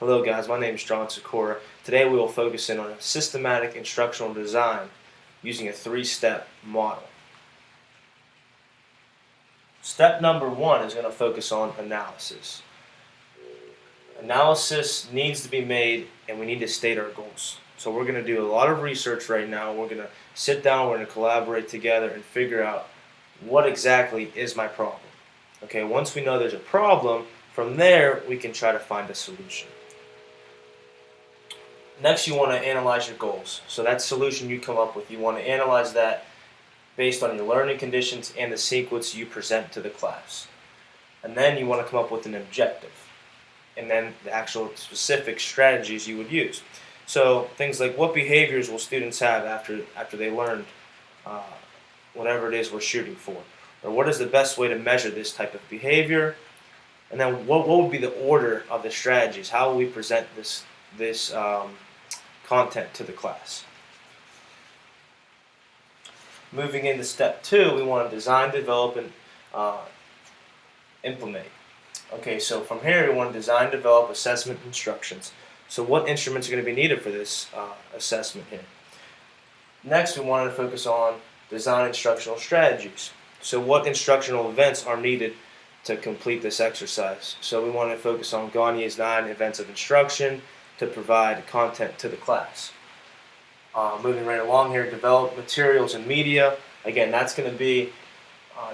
Hello guys, my name is John Sikora. Today we will focus in on a systematic instructional design using a three-step model. Step number one is going to focus on analysis. Analysis needs to be made and we need to state our goals. So we're going to do a lot of research right now. We're going to sit down, we're going to collaborate together and figure out what exactly is my problem. Okay, once we know there's a problem, from there we can try to find a solution. Next, you want to analyze your goals. So that solution you come up with, you want to analyze that based on your learning conditions and the sequence you present to the class. And then you want to come up with an objective, and then the actual specific strategies you would use. So things like, what behaviors will students have after they learned whatever it is we're shooting for? Or what is the best way to measure this type of behavior? And then what would be the order of the strategies? How will we present this content to the class? Moving into step two, we want to design, develop, and implement. Okay, so from here we want to design, develop, assessment, instructions. So what instruments are going to be needed for this assessment here? Next, we want to focus on design instructional strategies. So what instructional events are needed to complete this exercise? So we want to focus on Gagne's 9 events of instruction to provide content to the class. Moving right along here, develop materials and media. Again, that's going to be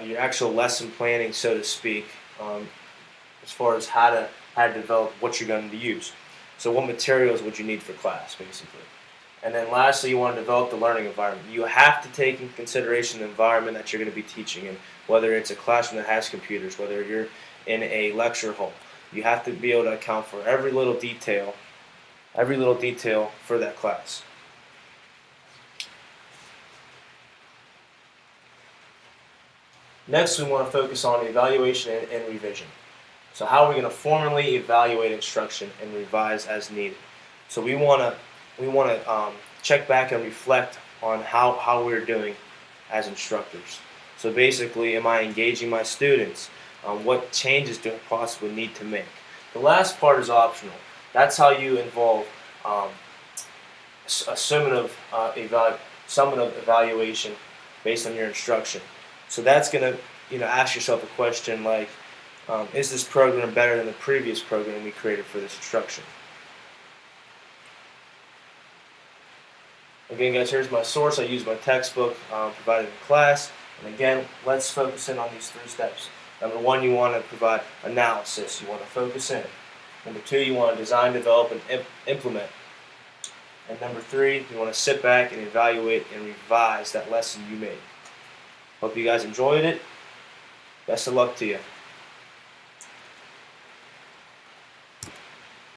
your actual lesson planning, so to speak, as far as how to develop what you're going to use. So what materials would you need for class, basically. And then lastly, you want to develop the learning environment. You have to take into consideration the environment that you're going to be teaching in, whether it's a classroom that has computers, whether you're in a lecture hall. You have to be able to account for every little detail for that class. Next, we want to focus on evaluation and revision. So how are we going to formally evaluate instruction and revise as needed? So we want to check back and reflect on how we're doing as instructors. So basically, am I engaging my students? What changes do I possibly need to make? The last part is optional. That's how you involve a summative evaluation based on your instruction. So that's going to ask yourself a question like, is this program better than the previous program we created for this instruction? Again, guys, here's my source. I use my textbook provided in class. And again, let's focus in on these 3 steps. Number 1, you want to provide analysis. You want to focus in. Number 2, you want to design, develop, and implement. And number 3, you want to sit back and evaluate and revise that lesson you made. Hope you guys enjoyed it. Best of luck to you.